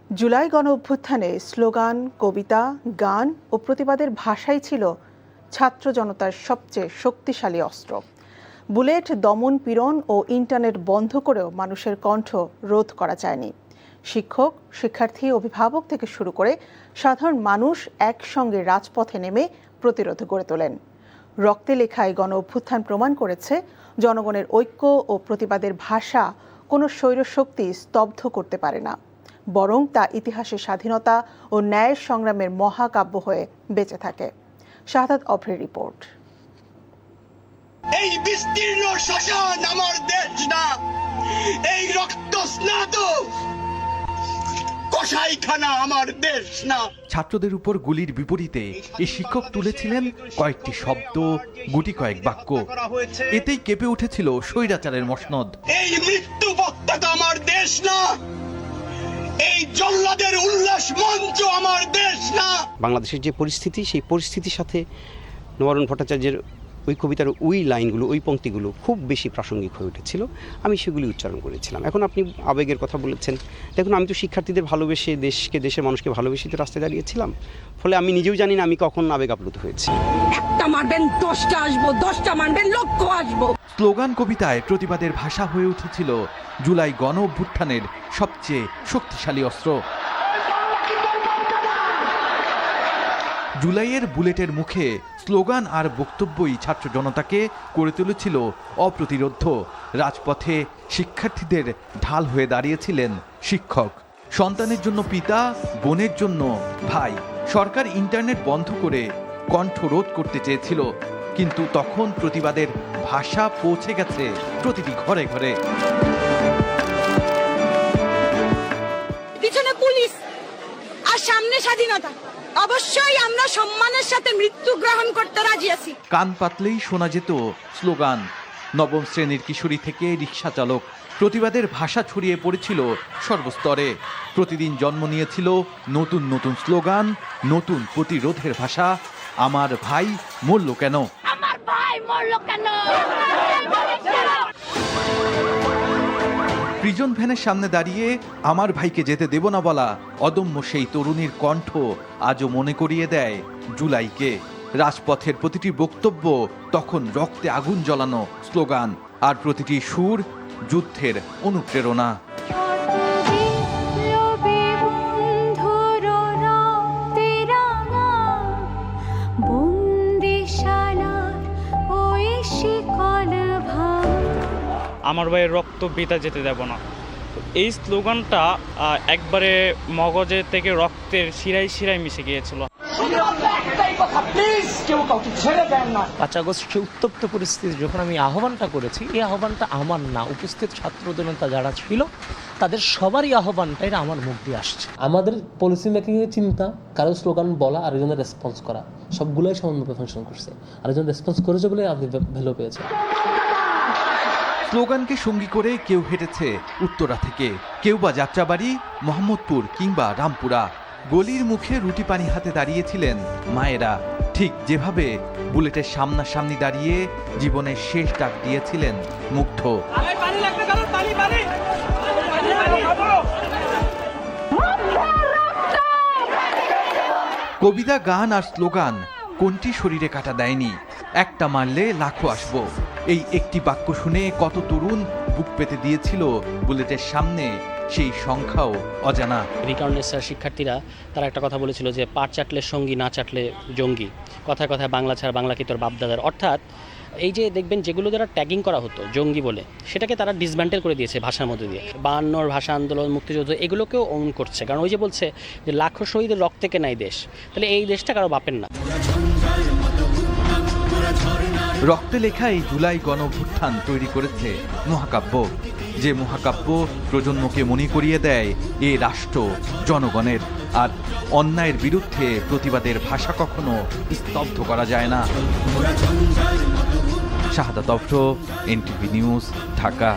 জুলাই গণ অভ্যুত্থানে স্লোগান, কবিতা, গান ও প্রতিবাদের ভাষাই ছিল ছাত্র জনতার সবচেয়ে শক্তিশালী অস্ত্র। বুলেট, দমন পীড়ন ও ইন্টারনেট বন্ধ করেও মানুষের কণ্ঠ রোধ করা যায়নি। শিক্ষক, শিক্ষার্থী, অভিভাবক থেকে শুরু করে সাধারণ মানুষ একসঙ্গে রাজপথে নেমে প্রতিরোধ গড়ে তোলেন। রক্তে লেখা এই গণ অভ্যুত্থান প্রমাণ করেছে জনগণের ঐক্য ও প্রতিবাদের ভাষা কোনো স্বৈরশক্তি স্তব্ধ করতে পারে না, বরং তা ইতিহাসের স্বাধীনতা ও ন্যায়ের সংগ্রামের মহাকাব্য হয়ে বেঁচে থাকে। শাহাদাত অভ্রের রিপোর্ট। এই বিস্তীর্ণ শ্মশান আমার দেশ না, এই রক্তস্নাত কসাইখানা আমার দেশ না। ছাত্রদের উপর গুলির বিপরীতে এই শিক্ষক তুলেছিলেন কয়েকটি শব্দ, গুটি কয়েক বাক্য। এতেই কেঁপে উঠেছিল স্বৈরাচারের মসনদ। এই মৃত্যু পতাকা আমার দেশ না, এই জল্লাদের উল্লাস মঞ্চ আমার দেশ না। বাংলাদেশের যে পরিস্থিতি, সেই পরিস্থিতির সাথে নবারুণ ভট্টাচার্যের ওই কবিতার ওই লাইনগুলো, ওই পংক্তিগুলো খুব বেশি প্রাসঙ্গিক হয়ে উঠেছিল। আমি সেগুলি উচ্চারণ করেছিলাম। এখন আপনি আবেগের কথা বলেছেন, দেখুন আমি তো শিক্ষার্থীদের ভালোবেসে, দেশকে, দেশের মানুষকে ভালোবেসে তো রাস্তায় দাঁড়িয়েছিলাম। ফলে আমি নিজেও জানি না আমি কখন আবেগ আপ্লুত হয়েছি। একটা মারবেন 10টা আসবো, 10টা মারবেন লক্ষ আসবো। স্লোগান কবিতায় প্রতিবাদের ভাষা হয়ে উঠেছিল জুলাই গণ অভ্যুত্থানের সবচেয়ে শক্তিশালী অস্ত্র। জুলাইয়ের বুলেটের মুখে স্লোগান আর বক্তব্যই ছাত্র জনতাকে করে তুলেছিল অপ্রতিরোধ্য। রাজপথে শিক্ষার্থীদের ঢাল হয়ে দাঁড়িয়েছিলেন শিক্ষক, সন্তানের জন্য পিতা, বোনের জন্য ভাই। সরকার ইন্টারনেট বন্ধ করে কণ্ঠ রোধ করতে চেয়েছিল, কিন্তু তখন প্রতিবাদের ভাষা পৌঁছে গেছে প্রতিটি ঘরে ঘরে। পিছনে পুলিশ আর সামনে স্বাধীনতা। অবশ্যই আমরা সম্মানের সাথে মৃত্যু গ্রহণ করতে রাজি আছি। কান পাতলেই শোনা যেত স্লোগান। নবম শ্রেণীর কিশোরী থেকে রিক্সা চালক, প্রতিবাদের ভাষা ছড়িয়ে পড়েছিল সর্বস্তরে। প্রতিদিন জন্ম নিয়েছিল নতুন নতুন স্লোগান, নতুন প্রতিরোধের ভাষা। আমার ভাই মরল কেন, আমার ভাই মরল কেন। প্রিজন ভ্যানের সামনে দাঁড়িয়ে আমার ভাইকে যেতে দেব না বলা অদম্য সেই তরুণীর কণ্ঠ আজও মনে করিয়ে দেয় জুলাইকে। রাজপথের প্রতিটি বক্তব্য তখন রক্তে আগুন জ্বালানো স্লোগান, আর প্রতিটি সুর যুদ্ধের অনুপ্রেরণা। আমার ভাইয়ের রক্ত বৃথা যেতে দেব না, এই স্লোগানটা একবারে মগজের থেকে রক্তের শিরায় শিরায় মিশে গিয়েছিল। 5 আগস্ট উত্তপ্ত পরিস্থিতি যখন আমি আহ্বানটা করেছি, এই আহ্বানটা আমার না, উপস্থিত ছাত্র জনতা যারা ছিল তাদের সবারই আহ্বানটা, এটা আমার মুখ দিয়ে আসছে। আমাদের পলিসি মেকিংয়ের চিন্তা, কারো স্লোগান বলা, আরেকজনের রেসপন্স করা, সবগুলোই সমানভাবে ফাংশন করছে। আরেকজন রেসপন্স করেছে বলে আপনি ভ্যালু পেয়েছে। স্লোগানকে সঙ্গী করে কেউ হেঁটেছে উত্তরা থেকে, কেউ বা যাত্রাবাড়ি, মোহাম্মদপুর কিংবা রামপুরা। গলির মুখে রুটি পানি হাতে দাঁড়িয়েছিলেন মায়েরা, ঠিক যেভাবে বুলেটের সামনাসামনি দাঁড়িয়ে জীবনের শেষ ডাক দিয়েছিলেন মুগ্ধ। কবিতা, গান আর স্লোগান কোনটি শরীরে কাটা দেয়নি। একটা মারলে লাখো আসবো, এই একটি বাক্য শুনে কত তরুণ বুক পেতে দিয়েছিল বুলেটের সামনে, সেই সংখ্যাও অজানা। রিকাউন্টেন্সের শিক্ষার্থীরা তারা একটা কথা বলেছিল যে পাট চাটলে সঙ্গী, না চাটলে জঙ্গি। কথায় কথায় বাংলা ছাড়া বাংলা কি তোর বাপদাদার। অর্থাৎ এই যে দেখবেন যেগুলো যারা ট্যাগিং করা হতো জঙ্গি বলে, সেটাকে তারা ডিসম্যান্টেল করে দিয়েছে ভাষার মধ্যে দিয়ে। 52 ভাষা আন্দোলন, মুক্তিযুদ্ধ, এগুলোকেও অন করছে। কারণ ওই যে বলছে যে লাখো শহীদের রক্তে কেনা এই দেশ, তাহলে এই দেশটা কারো বাপের না। রক্তে লেখা এই জুলাই গণ অভ্যুত্থান তৈরি করেছে মহাকাব্য, যে মহাকাব্য প্রজন্মকে মনে করিয়ে দেয় এ রাষ্ট্র জনগণের, আর অন্যায়ের বিরুদ্ধে প্রতিবাদের ভাষা কখনো স্তব্ধ করা যায় না। শাহাদাত অভ্র, NTV নিউজ, ঢাকা।